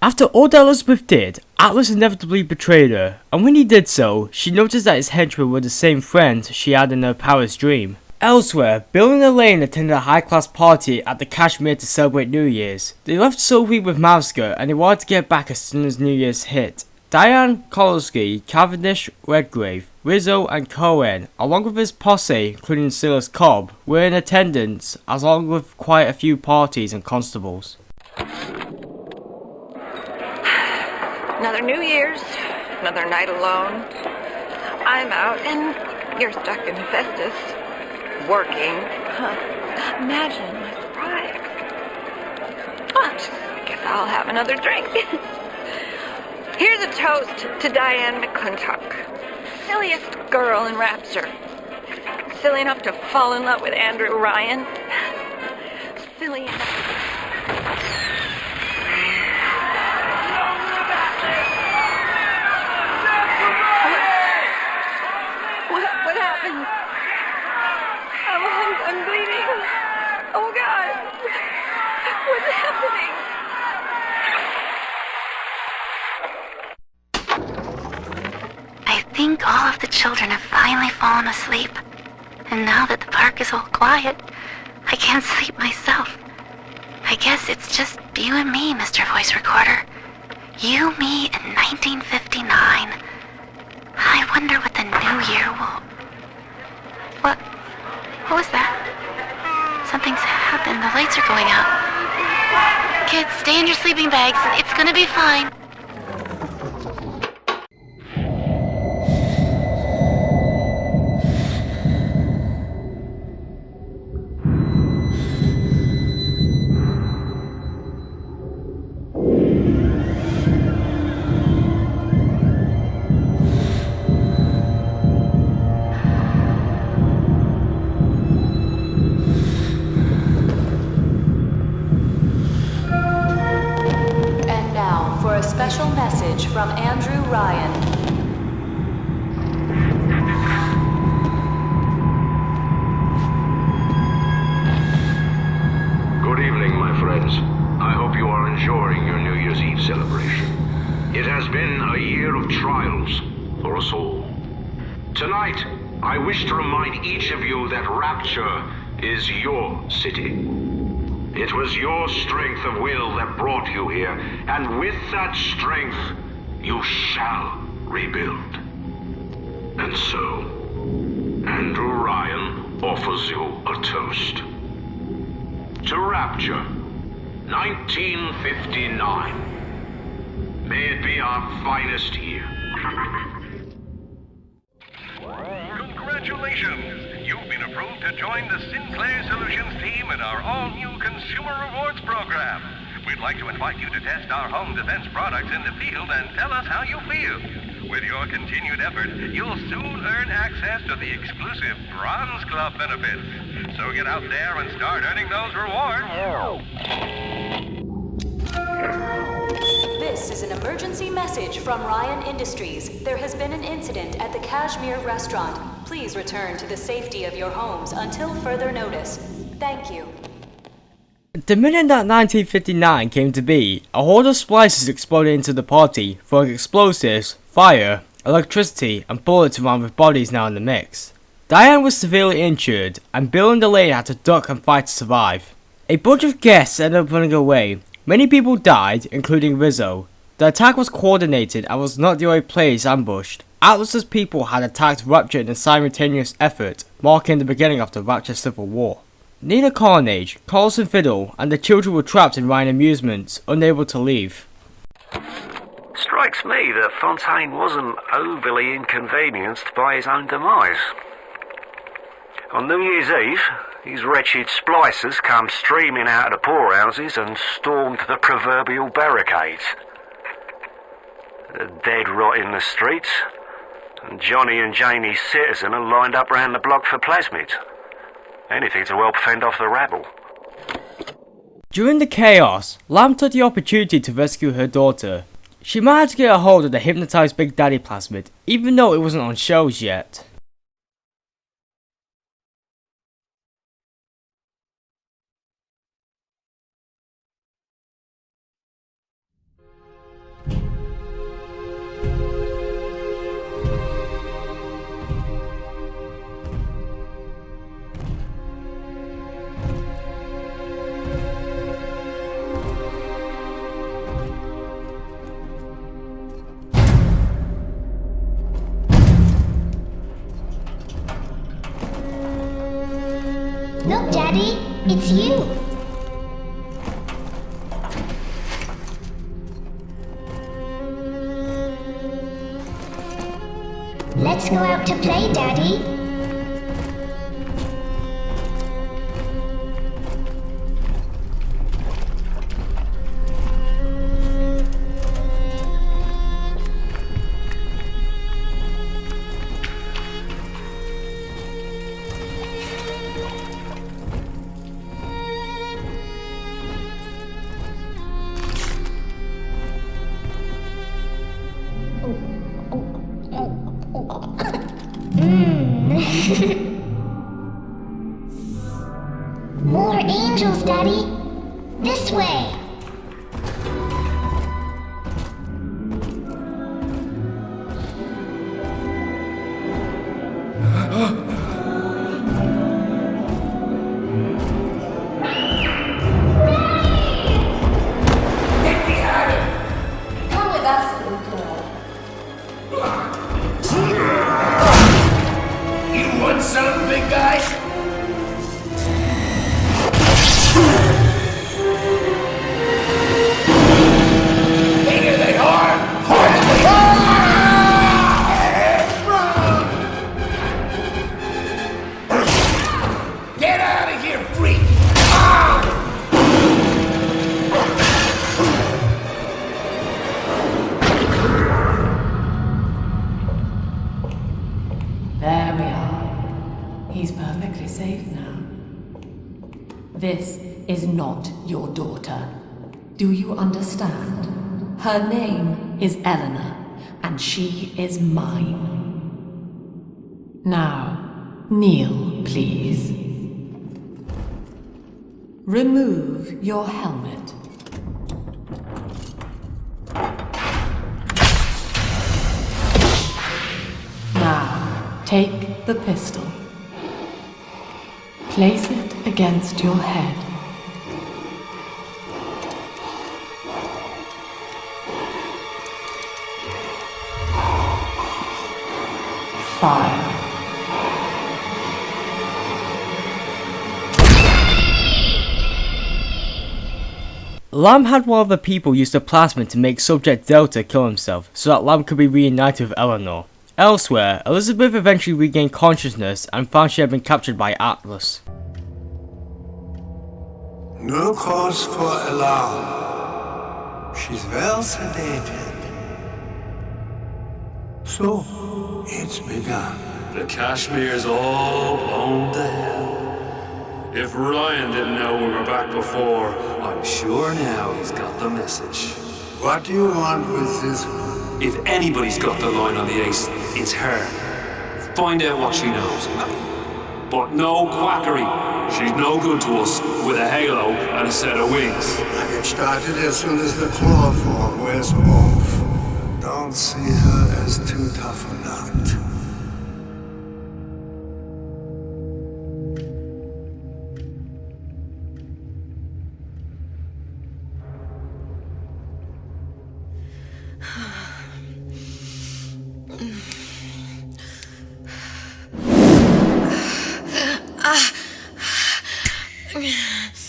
After all that Elizabeth did, Atlas inevitably betrayed her, and when he did so, she noticed that his henchmen were the same friends she had in her Paris dream. Elsewhere, Bill and Elaine attended a high-class party at the Kashmir to celebrate New Year's. They left Sophie with Mavska and they wanted to get back as soon as New Year's hit. Diane, Kolosky, Cavendish, Redgrave, Rizzo and Cohen, along with his posse, including Silas Cobb, were in attendance, along with quite a few parties and constables. Another New Year's, another night alone. I'm out and you're stuck in Festus, working. Imagine my surprise. But I guess I'll have another drink. Here's a toast to Diane McClintock, silliest girl in Rapture. Silly enough to fall in love with Andrew Ryan. Silly enough. What happened? I'm bleeding. Oh God. What's happening? I think all of the children have finally fallen asleep. And now that the park is all quiet, I can't sleep myself. I guess it's just you and me, Mr. Voice Recorder. You, me, and 1959. I wonder what the new year will... What was that? Something's happened. The lights are going out. Kids, stay in your sleeping bags. It's gonna be fine. Special message from Andrew Ryan. Good evening, my friends. I hope you are enjoying your New Year's Eve celebration. It has been a year of trials for us all. Tonight, I wish to remind each of you that Rapture is your city. It was your strength of will that brought you here, and with that strength, you shall rebuild. And so, Andrew Ryan offers you a toast. To Rapture, 1959. May it be our finest year. Congratulations! You've been approved to join the Sinclair Solutions team in our all-new Consumer Rewards program. We'd like to invite you to test our home defense products in the field and tell us how you feel. With your continued effort, you'll soon earn access to the exclusive Bronze Club benefits. So get out there and start earning those rewards. This is an emergency message from Ryan Industries. There has been an incident at the Kashmir restaurant. Please return to the safety of your homes until further notice. Thank you. The minute that 1959 came to be, a horde of splicers exploded into the party, throwing explosives, fire, electricity, and bullets around with bodies now in the mix. Diane was severely injured, and Bill and Elaine had to duck and fight to survive. A bunch of guests ended up running away. Many people died, including Rizzo. The attack was coordinated and was not the only place ambushed. Atlas's people had attacked Rapture in a simultaneous effort, marking the beginning of the Rapture Civil War. Nina Carnage, Carlson Fiddle, and the children were trapped in Ryan Amusements, unable to leave. Strikes me that Fontaine wasn't overly inconvenienced by his own demise. On New Year's Eve, these wretched splicers come streaming out of the poorhouses and stormed the proverbial barricades. The dead rot in the streets, and Johnny and Janie Citizen are lined up round the block for plasmids. Anything to help fend off the rabble. During the chaos, Lamb took the opportunity to rescue her daughter. She managed to get a hold of the hypnotized Big Daddy plasmid, even though it wasn't on shelves yet. Look, Daddy, it's you. Let's go out to play, Daddy. More angels, Daddy. This way. Come with us, little girl. You want something, big guy? Bigger they are, harder they are! Get out of here, freak! There we are. He's perfectly safe now. This is not your daughter. Do you understand? Her name is Eleanor, and she is mine. Now, kneel, please. Remove your helmet. Now, take the pistol. Place it against your head. Fire. Lamb had one of the people use the plasmid to make Subject Delta kill himself, so that Lamb could be reunited with Eleanor. Elsewhere, Elizabeth eventually regained consciousness and found she had been captured by Atlas. No cause for alarm. She's well sedated. So, it's begun. The Kashmir's all blown to hell. If Ryan didn't know we were back before, I'm sure now he's got the message. What do you want with this one? If anybody's got the line on the ace, it's her. Find out what she knows. But no quackery. She's no good to us with a halo and a set of wings. I get started as soon as the claw form wears off. Don't see her as too tough a nut.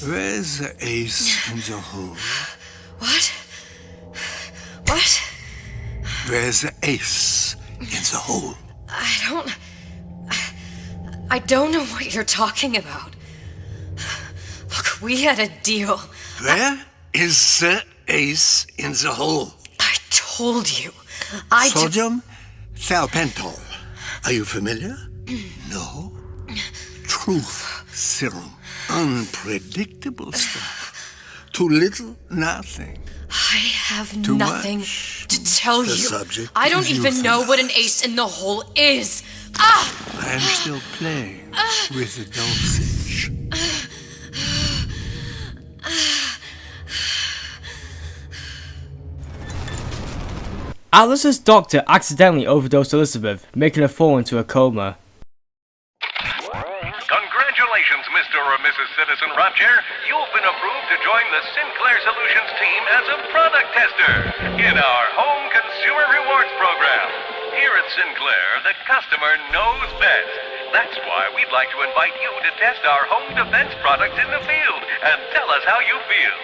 Where's the ace in the hole? What? What? Where's the ace in the hole? I don't know what you're talking about. Look, we had a deal. Where is the ace in the hole? I told you. Sodium thiopental. Are you familiar? No? Truth serum. Unpredictable stuff. Too little, nothing. I have Too nothing much. to tell The you. subject I don't is even know what an ace in the hole is. Ah! I'm still playing with the dosage. Atlas's doctor accidentally overdosed Elizabeth, making her fall into a coma. Congratulations, Mr. or Mrs. Citizen Rapture. You've been approved to join the Sinclair Solutions team as a product tester in our home consumer rewards program. Here at Sinclair, the customer knows best. That's why we'd like to invite you to test our home defense products in the field and tell us how you feel.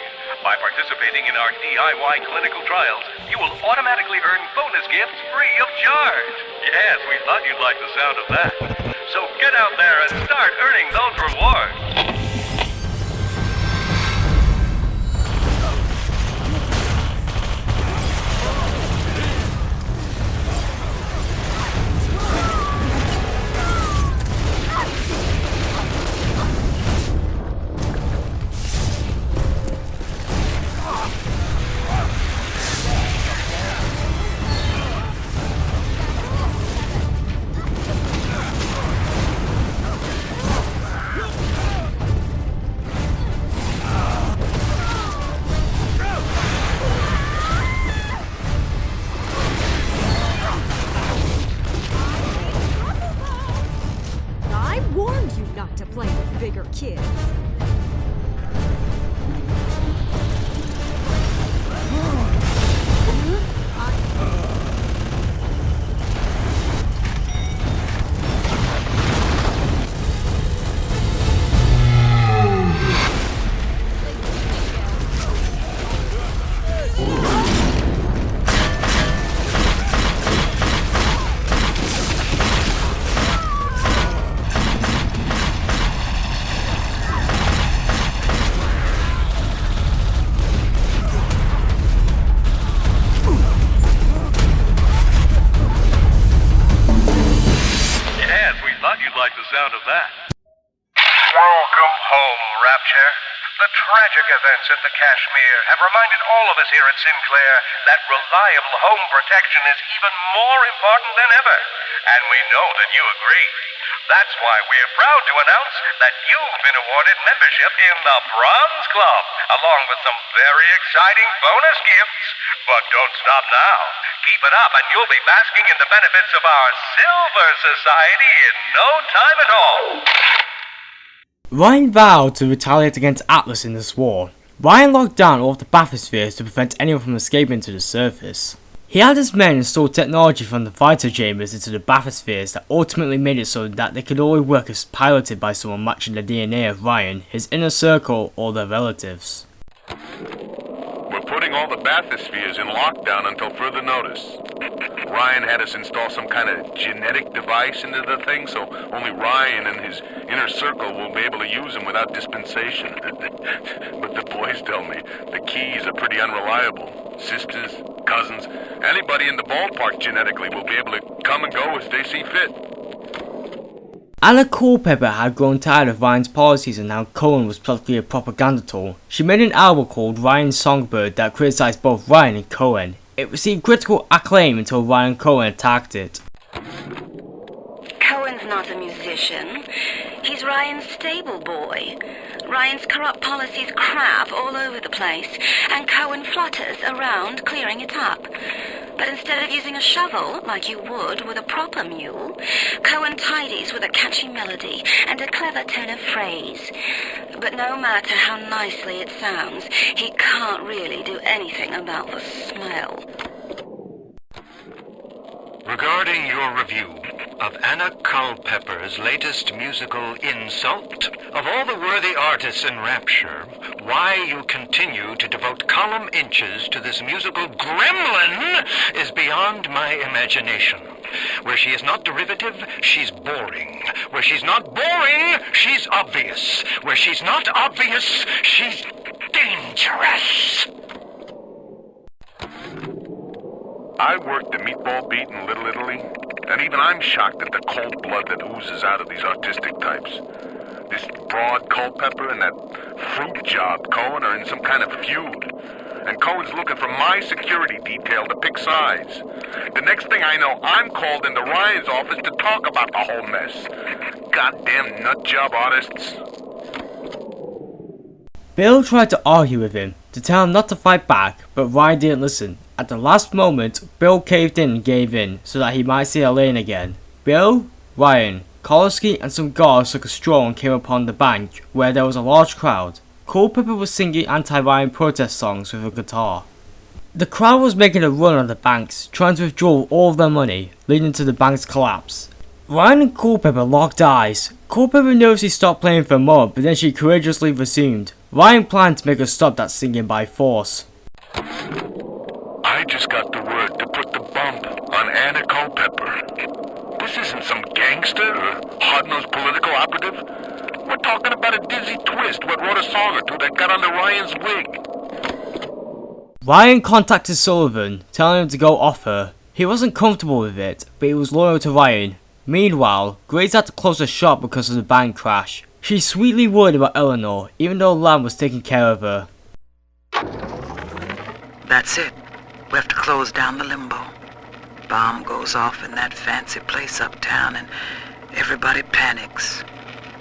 By participating in our DIY clinical trials, you will automatically earn bonus gifts free of charge. Yes, we thought you'd like the sound of that. So get out there and start earning those rewards. Kids. Sound of that. Welcome home, Rapture. The tragic events at the Kashmir have reminded all of us here at Sinclair that reliable home protection is even more important than ever. And we know that you agree. That's why we're proud to announce that you've been awarded membership in the Bronze Club, along with some very exciting bonus gifts. But don't stop now. Keep it up and you'll be basking in the benefits of our Silver Society in no time at all. Ryan vowed to retaliate against Atlas in this war. Ryan locked down all of the bathyspheres to prevent anyone from escaping to the surface. He had his men install technology from the fighter chambers into the bathyspheres that ultimately made it so that they could only work as piloted by someone matching the DNA of Ryan, his inner circle, or their relatives. We're putting all the bathyspheres in lockdown until further notice. Ryan had us install some kind of genetic device into the thing, so only Ryan and his inner circle will be able to use them without dispensation. But the boys tell me the keys are pretty unreliable. Sisters, cousins, anybody in the ballpark genetically will be able to come and go as they see fit. Anna Culpepper had grown tired of Ryan's policies and how Cohen was practically a propaganda tool. She made an album called Ryan's Songbird that criticized both Ryan and Cohen. It received critical acclaim until Ryan and Cohen attacked it. Cohen's not a musician. He's Ryan's stable boy. Ryan's corrupt policies crap all over the place, and Cohen flutters around clearing it up. But instead of using a shovel, like you would with a proper mule, Cohen tidies with a catchy melody and a clever turn of phrase. But no matter how nicely it sounds, he can't really do anything about the smell. Regarding your review of Anna Culpepper's latest musical insult, of all the worthy artists in Rapture, why you continue to devote column inches to this musical gremlin is beyond my imagination. Where she is not derivative, she's boring. Where she's not boring, she's obvious. Where she's not obvious, she's dangerous. I worked the meatball beat in Little Italy, and even I'm shocked at the cold blood that oozes out of these artistic types. This broad Culpepper and that fruit job Cohen are in some kind of feud. And Cohen's looking for my security detail to pick sides. The next thing I know, I'm called into Ryan's office to talk about the whole mess. Goddamn nutjob artists. Bill tried to argue with him, to tell him not to fight back, but Ryan didn't listen. At the last moment, Bill caved in and gave in, so that he might see Elaine again. Bill, Ryan, Kowalski and some guards took a stroll and came upon the bank, where there was a large crowd. Culpepper was singing anti-Ryan protest songs with a guitar. The crowd was making a run on the banks, trying to withdraw all of their money, leading to the bank's collapse. Ryan and Culpepper locked eyes. Culpepper knows he stopped playing for a moment, but then she courageously resumed. Ryan planned to make her stop that singing by force. I just got the word to put the bump on Anna Culpepper. This isn't some gangster or hard-nosed political operative. We're talking about a dizzy twist what wrote a song or two that got under Ryan's wig. Ryan contacted Sullivan, telling him to go off her. He wasn't comfortable with it, but he was loyal to Ryan. Meanwhile, Grace had to close the shop because of the bank crash. She's sweetly worried about Eleanor, even though Lamb was taking care of her. That's it. We have to close down the limbo. Bomb goes off in that fancy place uptown and everybody panics.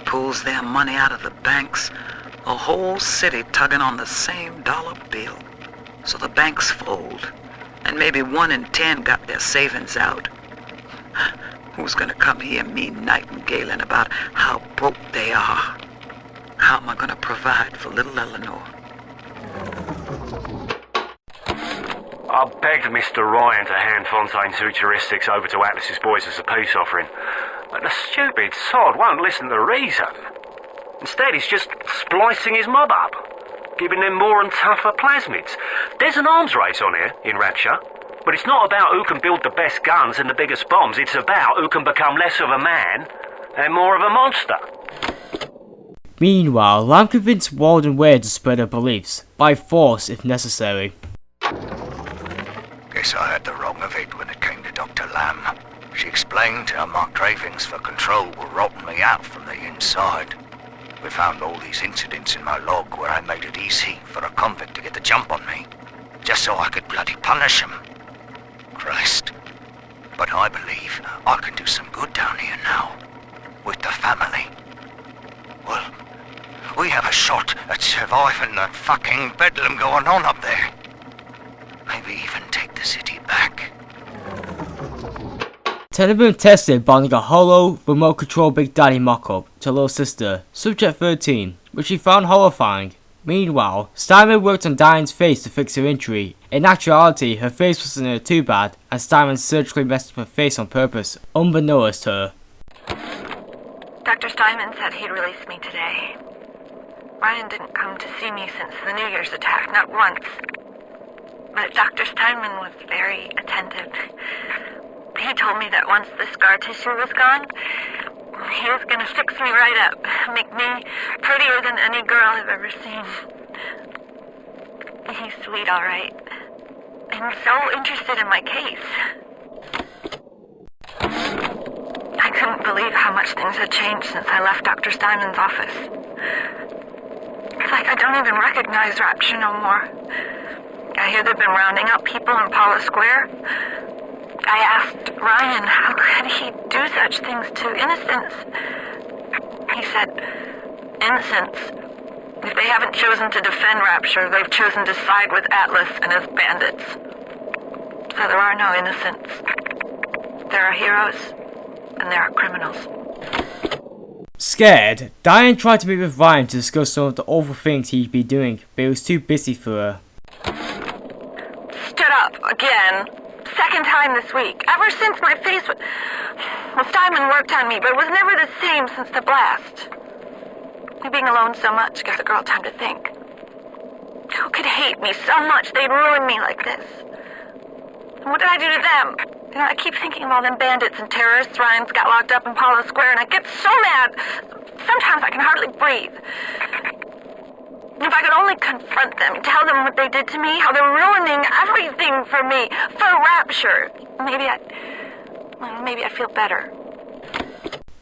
Pulls their money out of the banks. A whole city tugging on the same dollar bill. So the banks fold. And maybe 1 in 10 got their savings out. Who's gonna come hear me nightingaling about how broke they are? How am I gonna provide for little Eleanor? I begged Mr. Ryan to hand Fontaine's heuristics over to Atlas's boys as a peace offering, but the stupid sod won't listen to reason. Instead, he's just splicing his mob up, giving them more and tougher plasmids. There's an arms race on here in Rapture, but it's not about who can build the best guns and the biggest bombs. It's about who can become less of a man and more of a monster. Meanwhile, Lamb convinced Walden Wade to spread her beliefs, by force if necessary. Guess I had the wrong of it when it came to Dr. Lamb. She explained how my cravings for control were rotting me out from the inside. We found all these incidents in my log where I made it easy for a convict to get the jump on me, just so I could bloody punish him. Christ. But I believe I can do some good down here now, with the family. Well, we have a shot at surviving that fucking bedlam going on up there. Maybe even take the city back. Tenebrae tested bonding a hollow, remote control Big Daddy mock-up to little sister, Subject 13, which she found horrifying. Meanwhile, Steinman worked on Diane's face to fix her injury. In actuality, her face wasn't too bad, and Steinman surgically messed up her face on purpose, unbeknownst to her. Dr. Steinman said he'd release me today. Ryan didn't come to see me since the New Year's attack, not once. But Dr. Steinman was very attentive. He told me that once the scar tissue was gone, he was gonna fix me right up, make me prettier than any girl I've ever seen. He's sweet, all right. And so interested in my case. I couldn't believe how much things had changed since I left Dr. Steinman's office. It's like I don't even recognize Rapture no more. I hear they've been rounding up people in Paula Square. I asked Ryan how could he do such things to innocents. He said, innocents, if they haven't chosen to defend Rapture, they've chosen to side with Atlas and his bandits. So there are no innocents. There are heroes, and there are criminals. Scared, Diane tried to meet with Ryan to discuss some of the awful things he'd be doing, but he was too busy for her. Stood up again. Second time this week. Ever since my face was... Well, Steinman worked on me, but it was never the same since the blast. Me being alone so much gives a girl time to think. Who could hate me so much they'd ruin me like this? And what did I do to them? You know, I keep thinking of all them bandits and terrorists Ryan's got locked up in Paula Square, and I get so mad. Sometimes I can hardly breathe. If I could only confront them, tell them what they did to me, how they're ruining everything for me, for Rapture, maybe I'd feel better.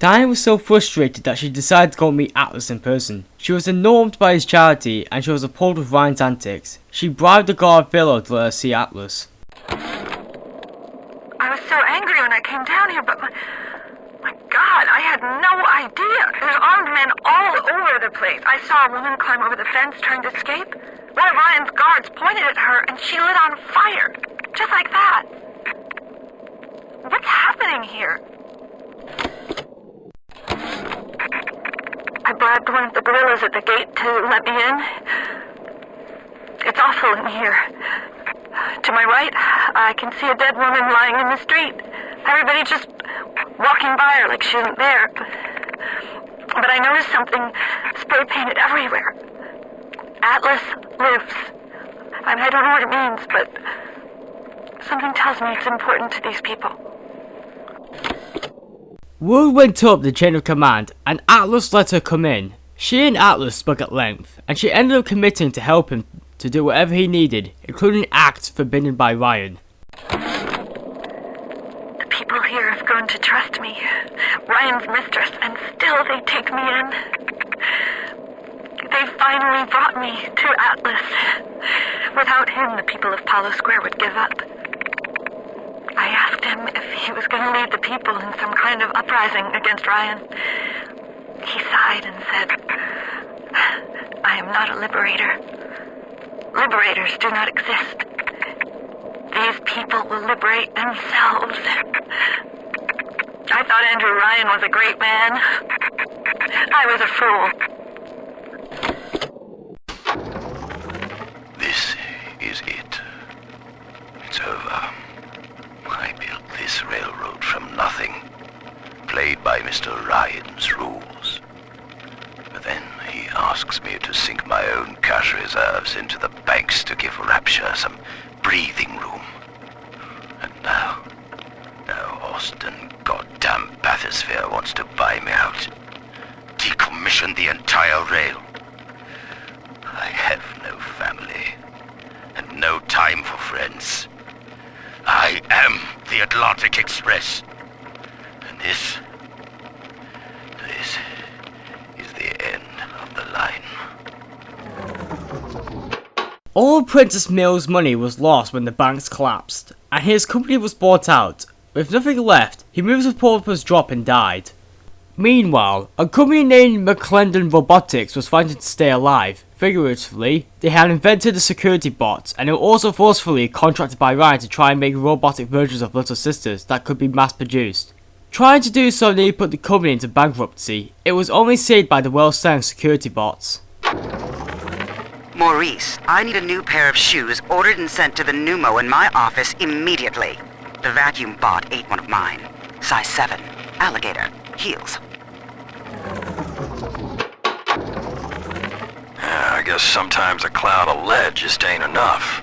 Diane was so frustrated that she decided to go meet Atlas in person. She was enormed by his charity and she was appalled with Ryan's antics. She bribed the guard Philo to let her see Atlas. I was so angry when I came down here, but my God, I had no idea. There's armed men all over the place. I saw a woman climb over the fence trying to escape. One of Ryan's guards pointed at her and she lit on fire. Just like that. What's happening here? I bribed one of the gorillas at the gate to let me in. It's awful in here. To my right, I can see a dead woman lying in the street. Everybody just walking by her like she wasn't there. But I noticed something spray painted everywhere. Atlas lives. I don't know what it means, but something tells me it's important to these people. Word went up the chain of command, and Atlas let her come in. She and Atlas spoke at length, and she ended up committing to help him to do whatever he needed, including acts forbidden by Ryan. The people here have grown to trust me, Ryan's mistress, and still they take me in. They finally brought me to Atlas. Without him, the people of Palo Square would give up. I asked him if he was going to lead the people in some kind of uprising against Ryan. He sighed and said, I am not a liberator. Liberators do not exist. These people will liberate themselves. I thought Andrew Ryan was a great man. I was a fool. This is it. It's over. I built this railroad from nothing, played by Mr. Ryan's rules. But then he asks me to sink my own cash reserves into the banks to give Rapture some breathing room. And now Austin goddamn Bathysphere wants to buy me out. Decommission the entire rail. I have no family, and no time for friends. I am the Atlantic Express. And this is the end of the line. All of Princess Mill's money was lost when the banks collapsed, and his company was bought out. With nothing left, he moved to Porpoise Drop and died. Meanwhile, a company named McClendon Robotics was fighting to stay alive. Figuratively, they had invented a security bot, and they were also forcefully contracted by Ryan to try and make robotic versions of Little Sisters that could be mass-produced. Trying to do so nearly put the company into bankruptcy. It was only saved by the well-selling security bots. Maurice, I need a new pair of shoes ordered and sent to the pneumo in my office immediately. The vacuum bot ate one of mine. Size 7. Alligator. Heels. I guess sometimes a cloud of lead just ain't enough.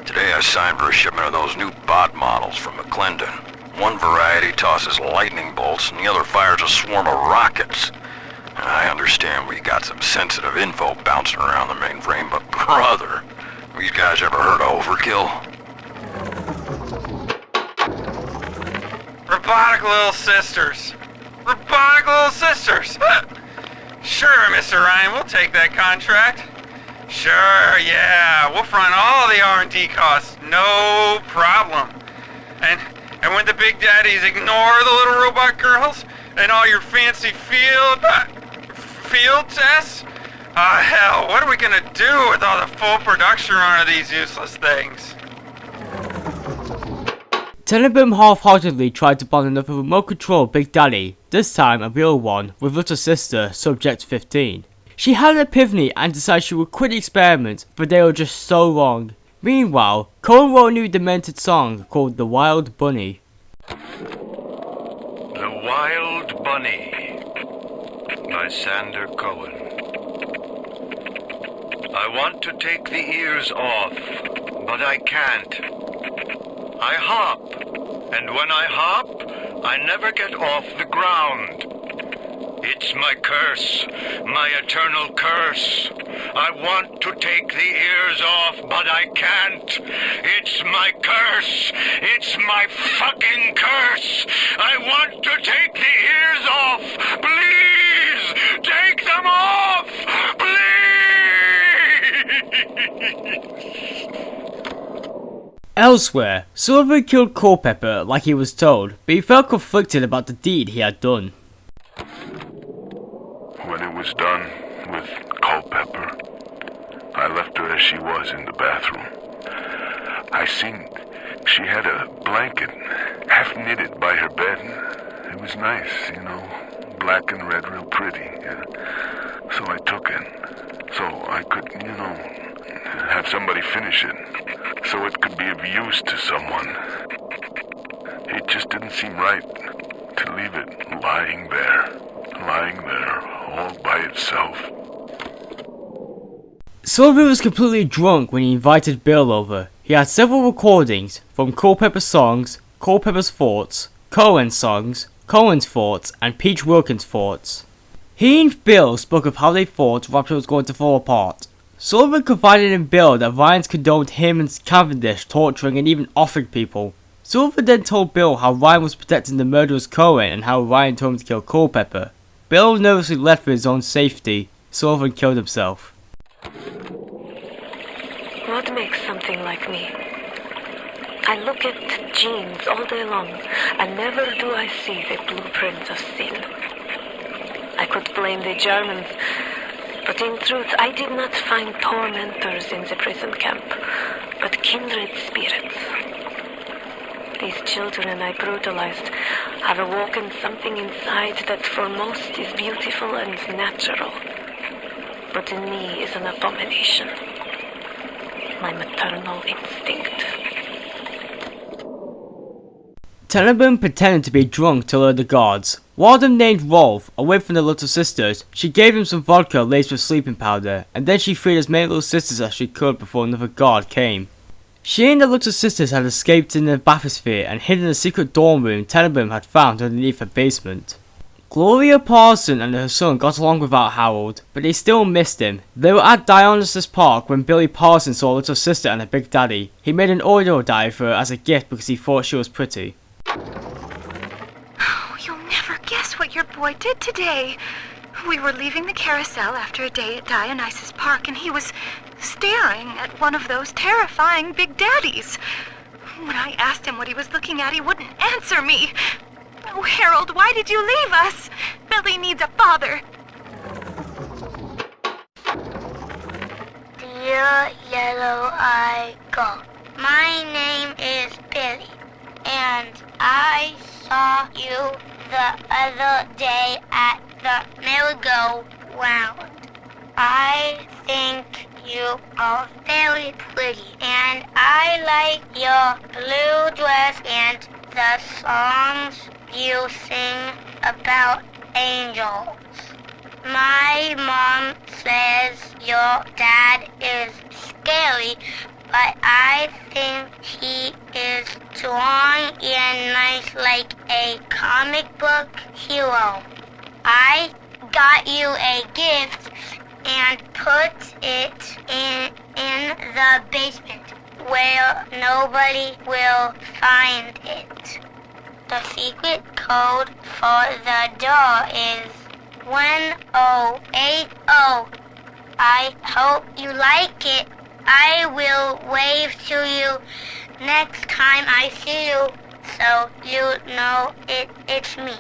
Today I signed for a shipment of those new bot models from McClendon. One variety tosses lightning bolts and the other fires a swarm of rockets. I understand we got some sensitive info bouncing around the mainframe, but brother, these guys ever heard of overkill? Robotic Little Sisters. Robotic Little Sisters! Sure, Mr. Ryan, we'll take that contract. Sure, yeah, we'll front all the R&D costs, no problem. And when the big daddies ignore the little robot girls and all your fancy field tests? Hell, what are we gonna do with all the full production run of these useless things? Tenenbaum half-heartedly tried to bond another remote-controlled Big Daddy, this time a real one, with Little Sister, Subject 15. She had an epiphany and decided she would quit the experiment, but they were just so wrong. Meanwhile, Cohen wrote a new demented song called The Wild Bunny. The Wild Bunny by Sander Cohen. I want to take the ears off, but I can't. I hop, and when I hop, I never get off the ground. It's my curse, my eternal curse. I want to take the ears off, but I can't. It's my curse. It's my fucking curse. I want to take the ears off. Please, take them off. Please. Elsewhere, Sullivan killed Culpepper like he was told, but he felt conflicted about the deed he had done. When it was done with Culpepper, I left her as she was in the bathroom. I seen she had a blanket half knitted by her bed. It was nice, you know, black and red, real pretty. Yeah. So I took it, so I could, you know, have somebody finish it, so it could be of use to someone. It just didn't seem right to leave it lying there all by itself. Sullivan was completely drunk when he invited Bill over. He had several recordings from Culpepper's songs, Culpepper's thoughts, Cohen's songs, Cohen's thoughts, and Peach Wilkins' thoughts. He and Bill spoke of how they thought Rapture was going to fall apart. Sullivan confided in Bill that Ryan's condoned him and Cavendish torturing and even offing people. Sullivan then told Bill how Ryan was protecting the murderer's Cohen and how Ryan told him to kill Culpepper. Bill nervously left for his own safety. Sullivan killed himself. What makes something like me? I look at genes all day long, and never do I see the blueprint of sin. I could blame the Germans, but in truth I did not find tormentors in the prison camp, but kindred spirits. These children I brutalized have awoken something inside that for most is beautiful and natural, but in me is an abomination. My maternal instinct. Tenenbaum pretended to be drunk to lure the guards. One of them, named Rolf, away from the little sisters, she gave him some vodka laced with sleeping powder, and then she freed as many little sisters as she could before another guard came. She and the little sisters had escaped in the bathysphere and hid in a secret dorm room Tenenbaum had found underneath a basement. Gloria Parson and her son got along without Harold, but they still missed him. They were at Dionysus Park when Billy Parson saw a little sister and her big daddy. He made an audio diary for her as a gift because he thought she was pretty. Oh, you'll never guess what your boy did today. We were leaving the carousel after a day at Dionysus Park, and he was staring at one of those terrifying big daddies. When I asked him what he was looking at, he wouldn't answer me. Oh, Harold, why did you leave us? Billy needs a father. Dear Yellow-Eye Goat, my name is Billy, and I saw you the other day at the merry-go-round. I think you are very pretty, and I like your blue dress and the songs you sing about angels. My mom says your dad is scary, but I think he is strong and nice like a comic book hero. I got you a gift and put it in the basement where nobody will find it. The secret code for the door is 1080. I hope you like it. I will wave to you next time I see you, so you know it's me.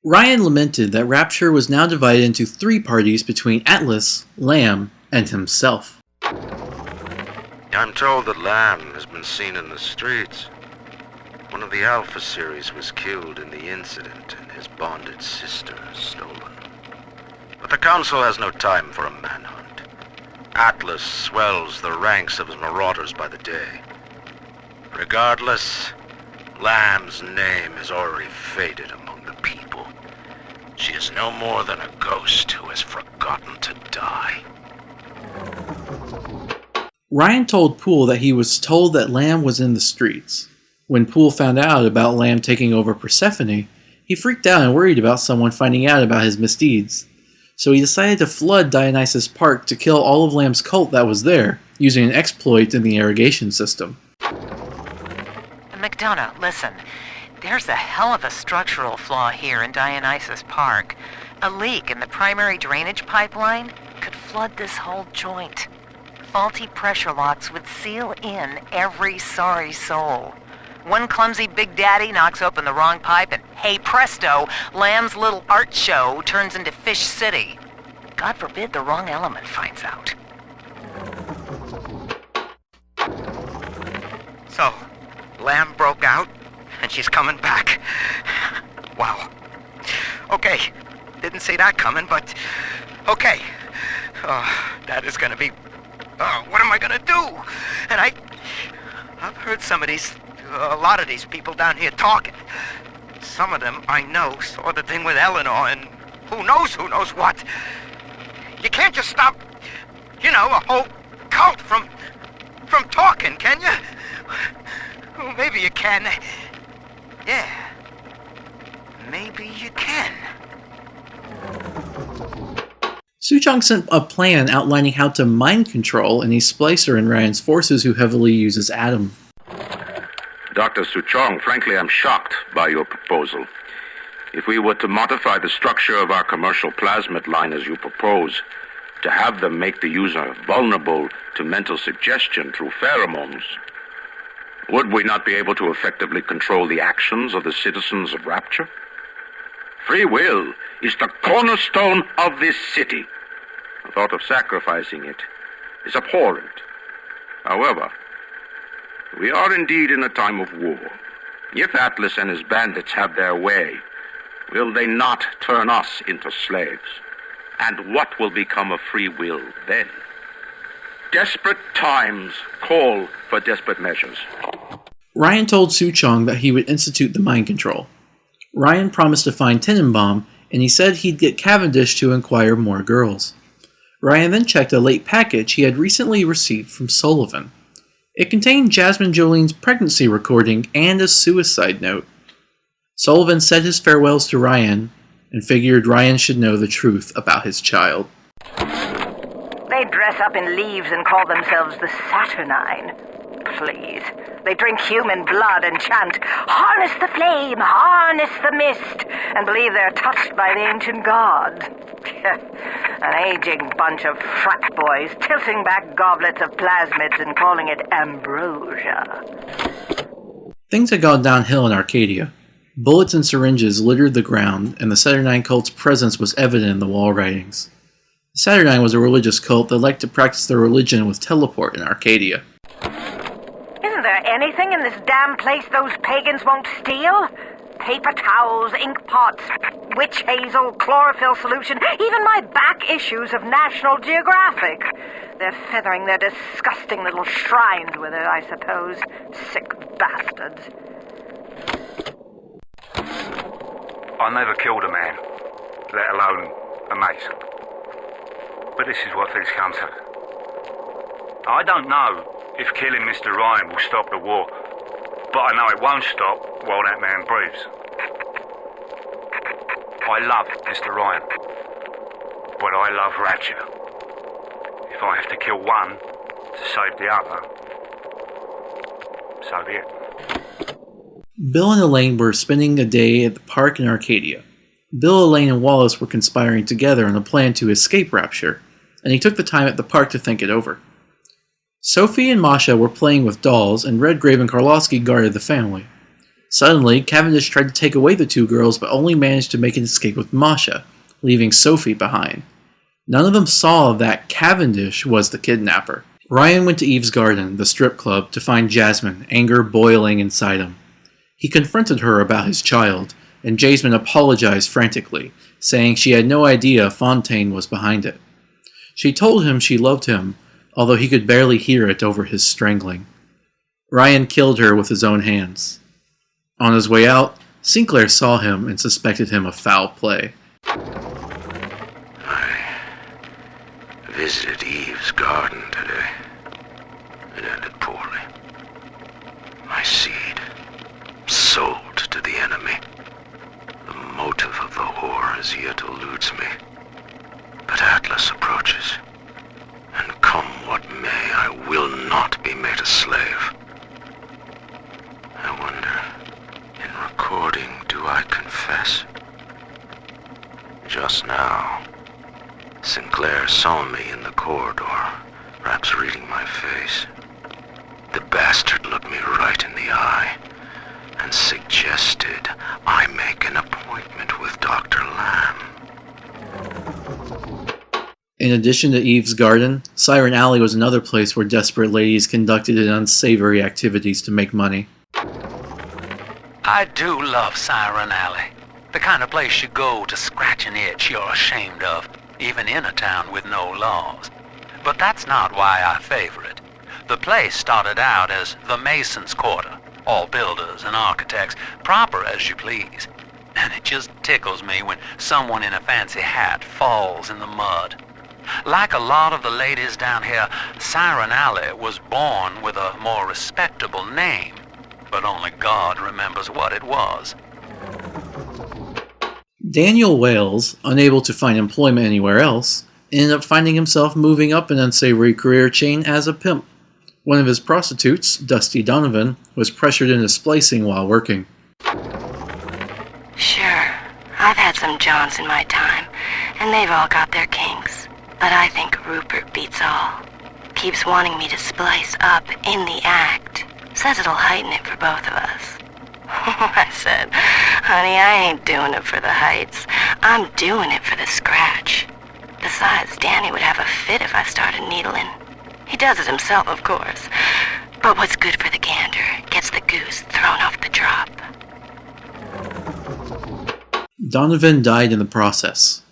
Ryan lamented that Rapture was now divided into three parties between Atlas, Lamb, and himself. I'm told that Lamb has been seen in the streets. One of the Alpha series was killed in the incident and his bonded sister stolen. But the Council has no time for a manhunt. Atlas swells the ranks of his marauders by the day. Regardless, Lamb's name is already faded among the people. She is no more than a ghost who has forgotten to die. Ryan told Poole that he was told that Lamb was in the streets. When Poole found out about Lamb taking over Persephone, he freaked out and worried about someone finding out about his misdeeds. So he decided to flood Dionysus Park to kill all of Lamb's cult that was there, using an exploit in the irrigation system. McDonough, listen. There's a hell of a structural flaw here in Dionysus Park. A leak in the primary drainage pipeline could flood this whole joint. Faulty pressure locks would seal in every sorry soul. One clumsy Big Daddy knocks open the wrong pipe and, hey presto, Lamb's little art show turns into Fish City. God forbid the wrong element finds out. So, Lamb broke out, and she's coming back. Wow. Okay, didn't see that coming, but okay. That is gonna be... what am I gonna do? And I've heard some of these a lot of these people down here talking. Some of them I know saw the thing with Eleanor and who knows what. You can't just stop, a whole cult from talking, can you? Well, maybe you can. Yeah. Maybe you can. Suchong sent a plan outlining how to mind control any splicer in Ryan's forces who heavily uses Adam. Dr. Suchong, frankly, I'm shocked by your proposal. If we were to modify the structure of our commercial plasmid line as you propose, to have them make the user vulnerable to mental suggestion through pheromones, would we not be able to effectively control the actions of the citizens of Rapture? Free will is the cornerstone of this city. The thought of sacrificing it is abhorrent. However, we are indeed in a time of war. If Atlas and his bandits have their way, will they not turn us into slaves? And what will become of free will then? Desperate times call for desperate measures. Ryan told Suchong that he would institute the mind control. Ryan promised to find Tenenbaum, and he said he'd get Cavendish to inquire more girls. Ryan then checked a late package he had recently received from Sullivan. It contained Jasmine Jolene's pregnancy recording and a suicide note. Sullivan said his farewells to Ryan and figured Ryan should know the truth about his child. They dress up in leaves and call themselves the Saturnine. Please. They drink human blood and chant, "Harness the flame, harness the mist," and believe they're touched by the ancient gods. An aging bunch of frat boys tilting back goblets of plasmids and calling it ambrosia. Things had gone downhill in Arcadia. Bullets and syringes littered the ground, and the Saturnine cult's presence was evident in the wall writings. The Saturnine was a religious cult that liked to practice their religion with teleport in Arcadia. Isn't there anything in this damn place those pagans won't steal? Paper towels, ink pots, witch hazel, chlorophyll solution, even my back issues of National Geographic. They're feathering their disgusting little shrines with it, I suppose. Sick bastards. I never killed a man, let alone a mate. But this is what things come to. I don't know if killing Mr. Ryan will stop the war, but I know it won't stop while that man breathes. I love Mr. Ryan, but I love Rapture. If I have to kill one to save the other, so be it. Bill and Elaine were spending a day at the park in Arcadia. Bill, Elaine, and Wallace were conspiring together on a plan to escape Rapture, and he took the time at the park to think it over. Sophie and Masha were playing with dolls, and Redgrave and Karlovsky guarded the family. Suddenly, Cavendish tried to take away the two girls, but only managed to make an escape with Masha, leaving Sophie behind. None of them saw that Cavendish was the kidnapper. Ryan went to Eve's Garden, the strip club, to find Jasmine, anger boiling inside him. He confronted her about his child, and Jasmine apologized frantically, saying she had no idea Fontaine was behind it. She told him she loved him, although he could barely hear it over his strangling. Ryan killed her with his own hands. On his way out, Sinclair saw him and suspected him of foul play. I visited Eve's garden today. It ended poorly. My seed, sold to the enemy. The motive of the whore as yet eludes me. But Atlas approaches. And come what may, I will not be made a slave. I wonder, in recording, do I confess? Just now, Sinclair saw me in the corridor, perhaps reading my face. The bastard looked me right in the eye and suggested I make an appointment with Dr. Lamb. In addition to Eve's Garden, Siren Alley was another place where desperate ladies conducted unsavory activities to make money. I do love Siren Alley. The kind of place you go to scratch an itch you're ashamed of, even in a town with no laws. But that's not why I favor it. The place started out as the Mason's Quarter, all builders and architects, proper as you please. And it just tickles me when someone in a fancy hat falls in the mud. Like a lot of the ladies down here, Siren Alley was born with a more respectable name, but only God remembers what it was. Daniel Wales, unable to find employment anywhere else, ended up finding himself moving up an unsavory career chain as a pimp. One of his prostitutes, Dusty Donovan, was pressured into splicing while working. Sure, I've had some Johns in my time, and they've all got their kinks. But I think Rupert beats all. Keeps wanting me to splice up in the act. Says it'll heighten it for both of us. I said, honey, I ain't doing it for the heights. I'm doing it for the scratch. Besides, Danny would have a fit if I started needling. He does it himself, of course. But what's good for the gander gets the goose thrown off the drop. Donovan died in the process.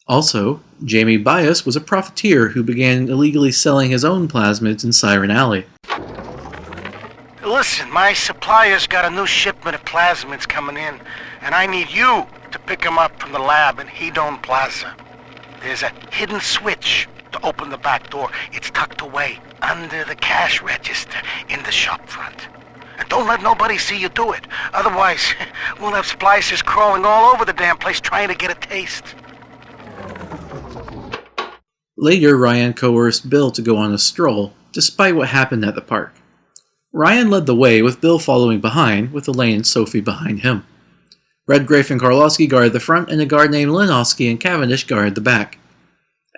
Also, Jamie Bias was a profiteer who began illegally selling his own plasmids in Siren Alley. Listen, my supplier's got a new shipment of plasmids coming in, and I need you to pick them up from the lab in Hedon Plaza. There's a hidden switch to open the back door. It's tucked away under the cash register in the shop front. And don't let nobody see you do it. Otherwise, we'll have splicers crawling all over the damn place trying to get a taste. Later, Ryan coerced Bill to go on a stroll, despite what happened at the park. Ryan led the way, with Bill following behind, with Elaine and Sophie behind him. Redgrave and Karlowski guarded the front, and a guard named Linowski and Cavendish guarded the back.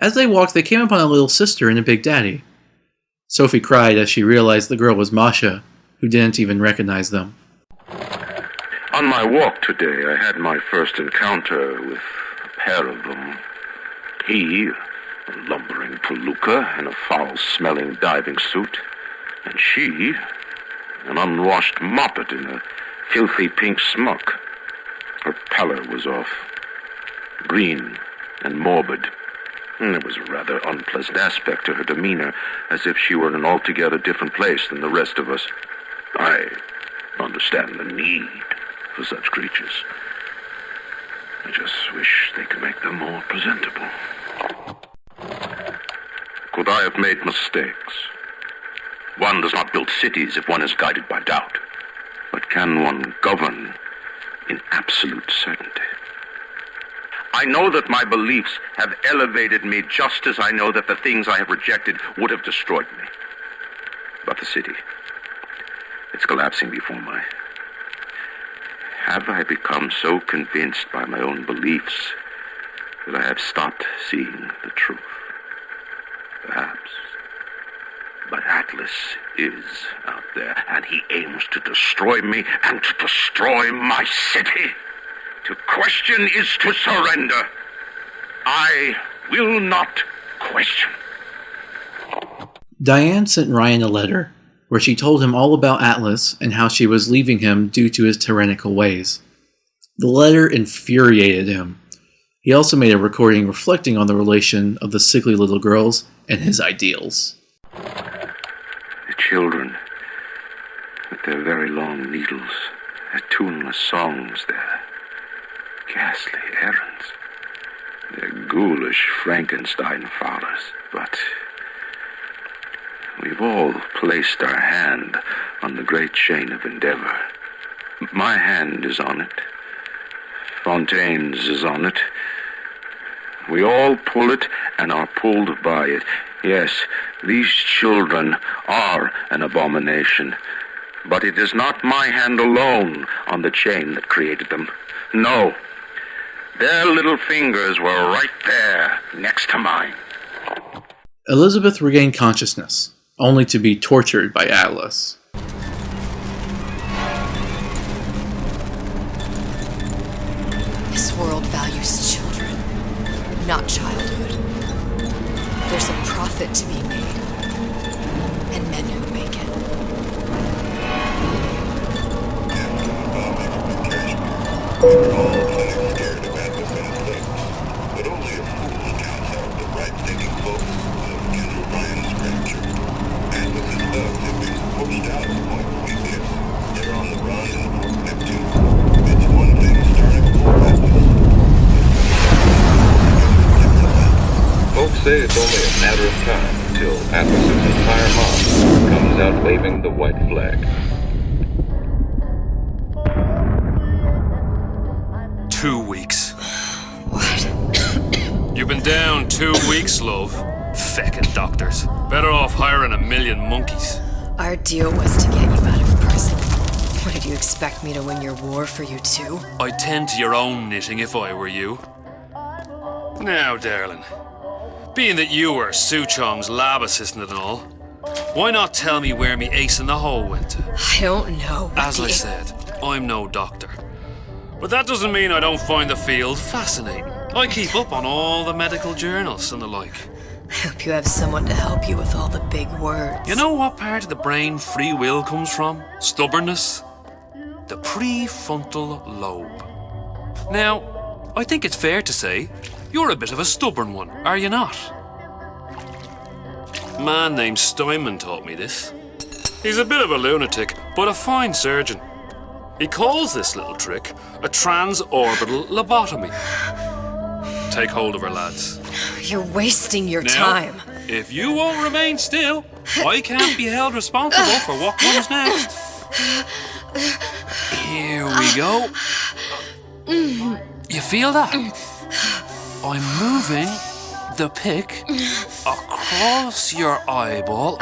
As they walked, they came upon a little sister and a big daddy. Sophie cried as she realized the girl was Masha, who didn't even recognize them. On my walk today, I had my first encounter with a pair of them. He, a lumbering palooka in a foul-smelling diving suit, and she, an unwashed moppet in a filthy pink smock. Her pallor was off, green and morbid. There was a rather unpleasant aspect to her demeanor, as if she were in an altogether different place than the rest of us. I understand the need for such creatures. I just wish they could make them more presentable. Could I have made mistakes? One does not build cities if one is guided by doubt. But can one govern in absolute certainty? I know that my beliefs have elevated me just as I know that the things I have rejected would have destroyed me. But the city, it's collapsing before my... Have I become so convinced by my own beliefs that I have stopped seeing the truth? Perhaps. But Atlas is out there, and he aims to destroy me and to destroy my city. To question is to surrender. I will not question. Diane sent Ryan a letter, where she told him all about Atlas and how she was leaving him due to his tyrannical ways. The letter infuriated him. He also made a recording reflecting on the relation of the sickly little girls and his ideals. The children, with their very long needles, their tuneless songs, their ghastly errands, their ghoulish Frankenstein fathers. But we've all placed our hand on the great chain of endeavor. My hand is on it. Fontaine's is on it. We all pull it and are pulled by it. Yes, these children are an abomination. But it is not my hand alone on the chain that created them. No. Their little fingers were right there, next to mine. Elizabeth regained consciousness, only to be tortured by Atlas. This world values children, not childhood. There's a profit to be made, and men who make it. We were all plenty scared of Atlas and his legs, but only a fool counts out the right-thinking folks of General Ryan's Rapture. Atlas's thugs have been pushed out of Point Previous. They're on say it's only a matter of time until Atlas's entire mob comes out waving the white flag. 2 weeks. What? You've been down 2 weeks, love. Feckin' doctors. Better off hiring 1,000,000 monkeys. Our deal was to get you out of prison. What, did you expect me to win your war for you too? I'd tend to your own knitting if I were you. Now, darling, being that you were Suchong's lab assistant and all, why not tell me where me ace in the hole went to? I don't know. As I said, I'm no doctor. But that doesn't mean I don't find the field fascinating. I keep up on all the medical journals and the like. I hope you have someone to help you with all the big words. You know what part of the brain free will comes from? Stubbornness? The prefrontal lobe. Now, I think it's fair to say you're a bit of a stubborn one, are you not? A man named Steinman taught me this. He's a bit of a lunatic, but a fine surgeon. He calls this little trick a transorbital lobotomy. Take hold of her, lads. You're wasting your Now, time. If you won't remain still, I can't be held responsible for what comes next. Here we go. You feel that? I'm moving the pick across your eyeball,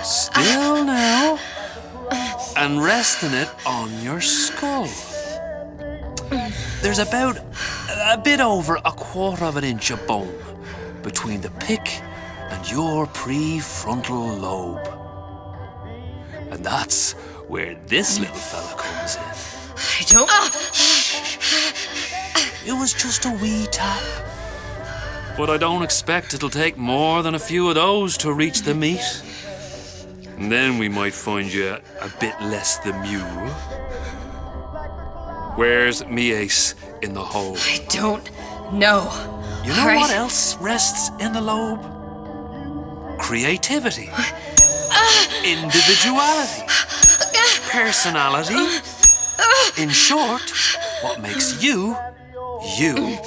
still now, and resting it on your skull. There's about a bit over 1/4 inch of bone between the pick and your prefrontal lobe. And that's where this little fella comes in. I don't... It was just a wee tap. But I don't expect it'll take more than a few of those to reach the meat. And then we might find you a bit less the mule. Where's me ace in the hole? I don't know. You know what else rests in the lobe? Creativity. Individuality. Personality. In short, what makes you, you.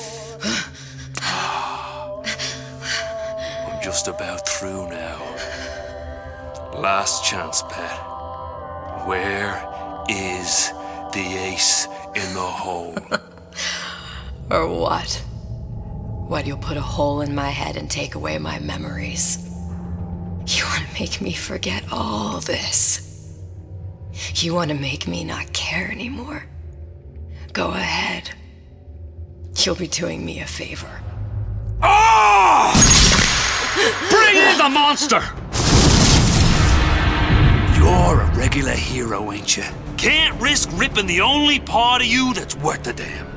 I'm just about through now. Last chance, pet. Where is the ace in the hole? Or what? What, you'll put a hole in my head and take away my memories? You want to make me forget all this? You want to make me not care anymore? Go ahead. You'll be doing me a favor. Oh! Bring in the monster! You're a regular hero, ain't you? Can't risk ripping the only part of you that's worth a damn.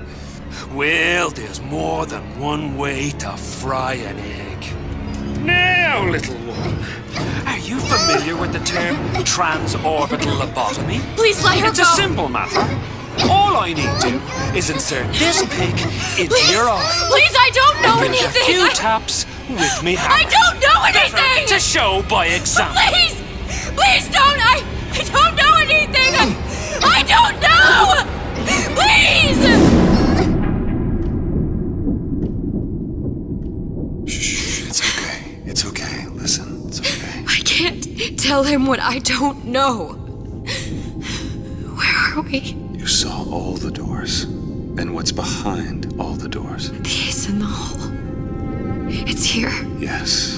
Well, there's more than one way to fry an egg. Now, little one, are you familiar with the term transorbital lobotomy? Please let her go! It's a simple matter. All I need to do is insert this pick into your eye. Please, I don't know and give anything! A few taps with me hammer. I don't know anything! To show by example. Please! Please don't! I don't know anything! I don't know! Please! Shh, it's okay. It's okay. Listen, it's okay. I can't tell him what I don't know. Where are we? You saw all the doors. And what's behind all the doors? The ace in the hole. It's here. Yes.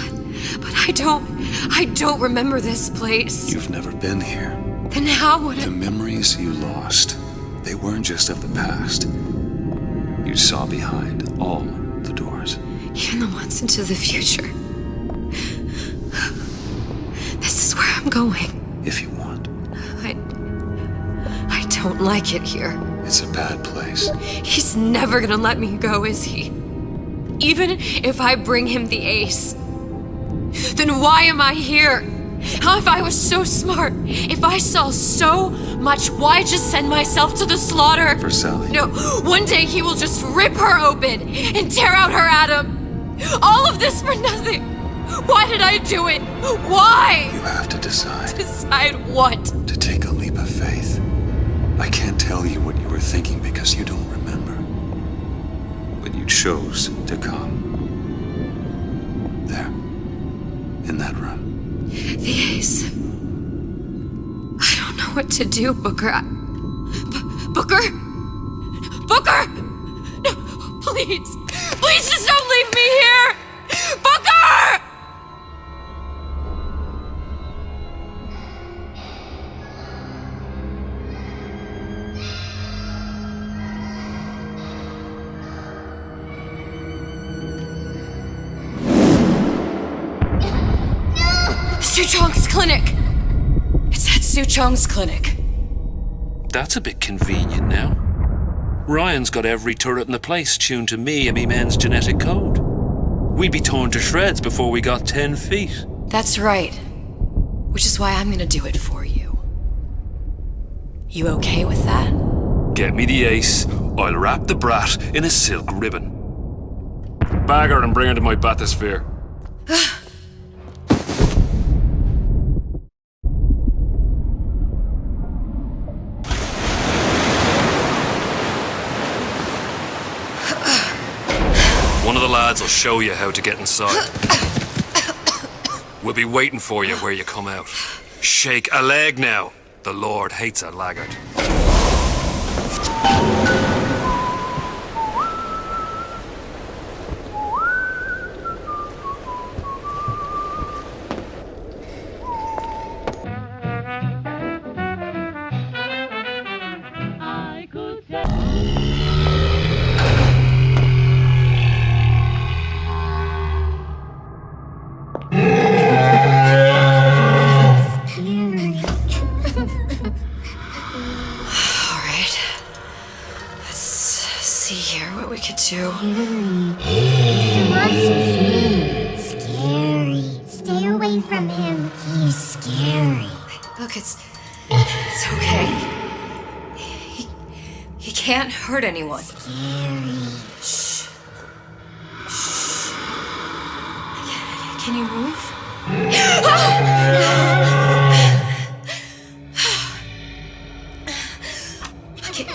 But I don't remember this place. You've never been here. Then how would The memories you lost, they weren't just of the past. You saw behind all the doors. Even the ones into the future. This is where I'm going. If you want. I don't like it here. It's a bad place. He's never gonna let me go, is he? Even if I bring him the ace. Then why am I here? How if I was so smart? If I saw so much, why just send myself to the slaughter? For Sally. No, one day he will just rip her open and tear out her atom. All of this for nothing. Why did I do it? Why? You have to decide. Decide what? To take a leap of faith. I can't tell you what you were thinking because you don't remember. But you chose to come. There. in that room? The Ace. I don't know what to do, Booker. Booker? Booker! No, please. Please just don't leave me here! Booker! Suchong's clinic! It's at Suchong's clinic. That's a bit convenient now. Ryan's got every turret in the place tuned to me and me men's genetic code. We'd be torn to shreds before we got 10 feet. That's right. Which is why I'm gonna do it for you. You okay with that? Get me the Ace, I'll wrap the brat in a silk ribbon. Bag her and bring her to my bathysphere. One of the lads will show you how to get inside. We'll be waiting for you where you come out. Shake a leg now. The Lord hates a laggard. To. Mr. Monster's mean. Scary. Stay away from him. He's scary. Look, it's okay. He can't hurt anyone. Scary. Shh. Shh. Can you move?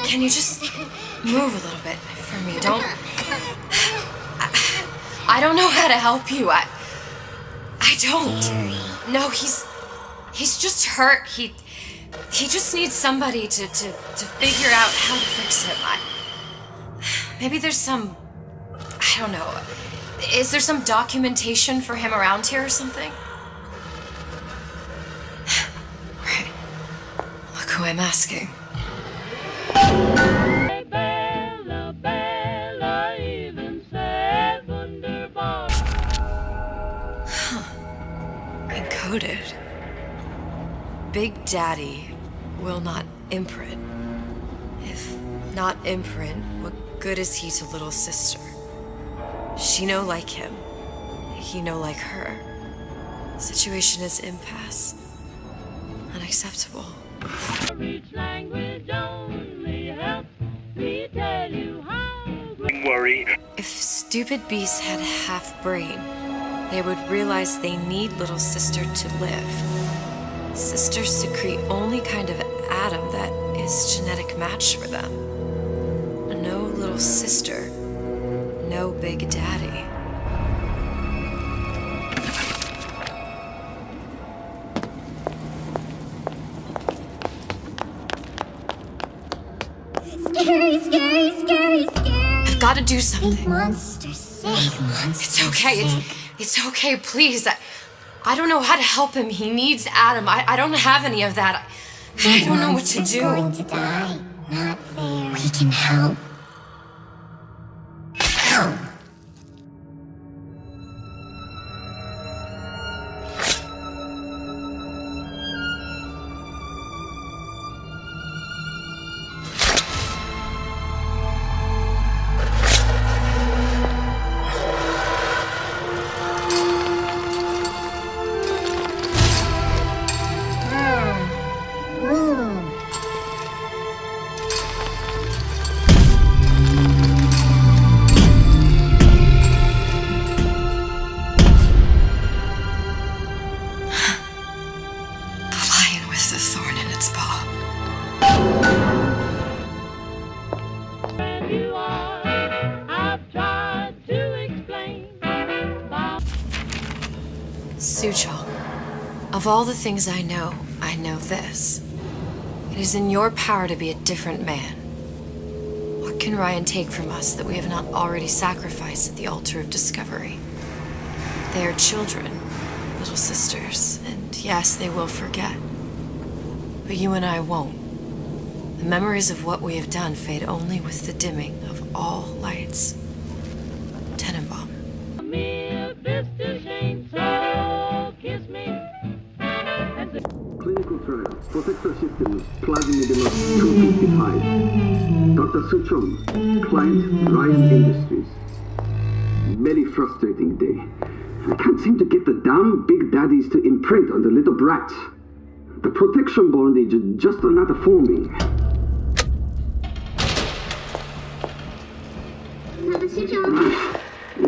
Can you just move a little bit for me? Don't. I don't know how to help you. I don't. No, he's just hurt. He just needs somebody to figure out how to fix him. Maybe there's some. I don't know. Is there some documentation for him around here or something? Right. Look who I'm asking. Encoded. Big Daddy will not imprint. If not imprint, what good is he to little sister? She no like him. He no like her. Situation is impasse. Unacceptable. Don't worry. If stupid beasts had half brain, they would realize they need little sister to live. Sisters secrete only kind of atom that is genetic match for them. No little sister, no Big Daddy. Scary, scary, scary, scary. I've got to do something. Big monster sick. Monster It's okay. sick. It's okay, please. I don't know how to help him. He needs Adam. I don't have any of that. I don't know what to do. Going to die. Not fair. We can help. Help. Suchong, of all the things I know this. It is in your power to be a different man. What can Ryan take from us that we have not already sacrificed at the altar of discovery? They are children, little sisters, and yes, they will forget. But you and I won't. The memories of what we have done fade only with the dimming of all lights. Tenenbaum. Clinical trial. Protector systems. Plasmid 255. Dr. Suchong. Client Ryan Industries. Very frustrating day. I can't seem to get the damn big daddies to imprint on the little brats. The protection bondage is just not forming.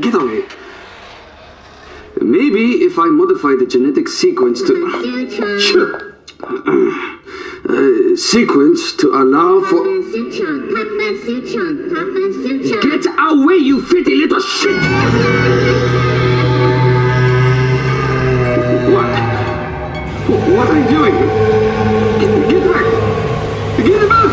Get away. Maybe if I modify the genetic sequence to... sequence to allow for... Get away, you filthy little shit! What are you doing? Get back! Get back!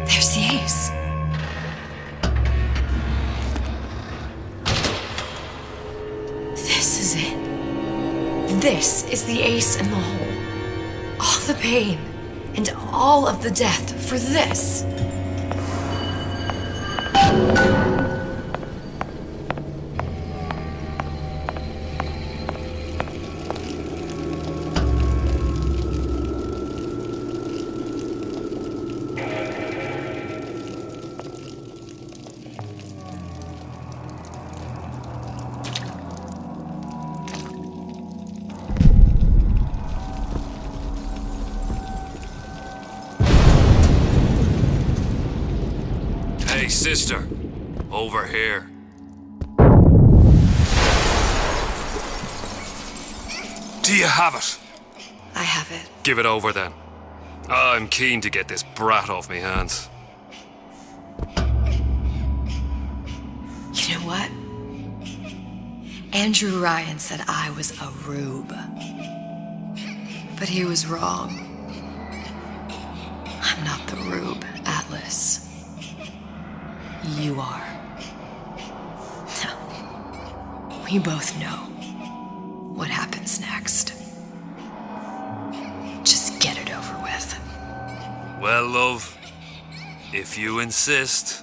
There's the ace. This is it. This is the ace in the hole. All the pain and all of the death for this. Hey, sister. Over here. Do you have it? I have it. Give it over then. I'm keen to get this brat off me hands. You know what? Andrew Ryan said I was a rube. But he was wrong. I'm not the rube, Atlas. You are. No. We both know what happens next. Just get it over with. Well, love, if you insist.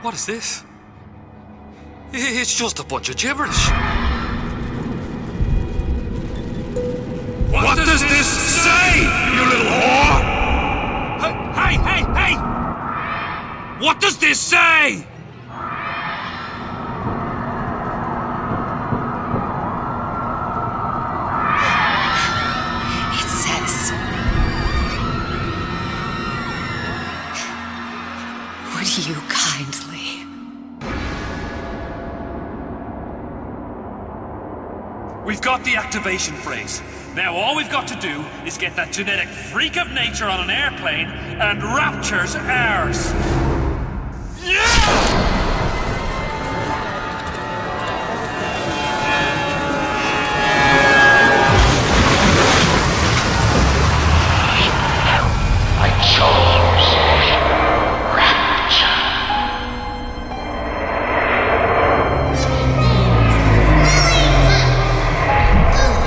What is this? It's just a bunch of gibberish. What does this say, you little whore? Hey! What does this say? It says, would you kindly? We've got the activation phrase. Now all we've got to do is get that genetic freak of nature on an airplane and Rapture's ours. Yeah! I chose Rapture. Go!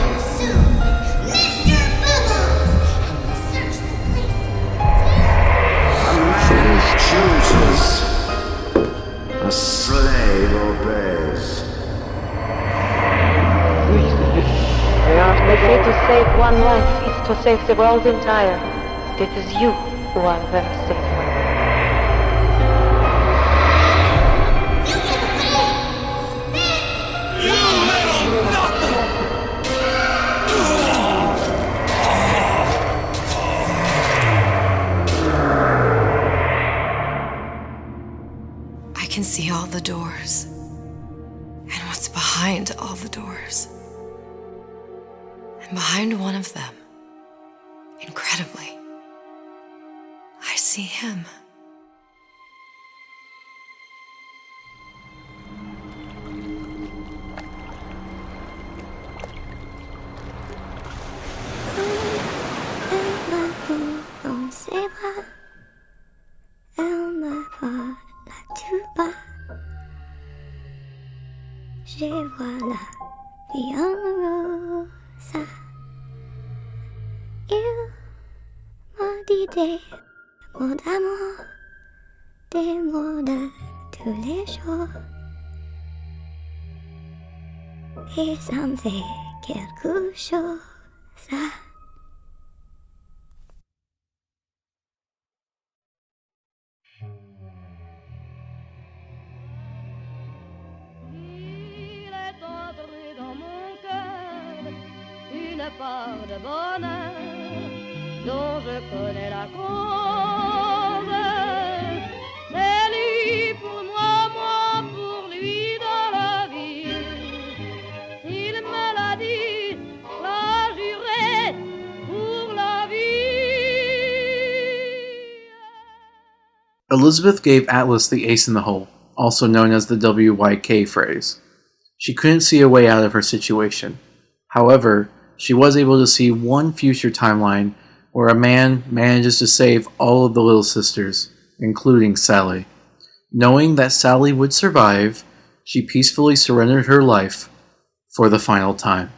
They say to save one life is to save the world entire. It is you who are the safe one. I can see all the doors, and what's behind all the doors. And behind one of them, incredibly, I see him. Dans ses bras, elle me vole tout bas. Je vois la vie en rose. Il m'a dit des mots d'amour, des mots de tous les jours. Et ça me fait quelque chose. Une part de bonheur dont je connais la cause. C'est lui pour moi, moi pour lui dans la vie. Il me l'a dit, l'a juré pour la vie. Elizabeth gave Atlas the ace in the hole, also known as the WYK phrase. She couldn't see a way out of her situation. However, she was able to see one future timeline where a man manages to save all of the Little Sisters, including Sally. Knowing that Sally would survive, she peacefully surrendered her life for the final time.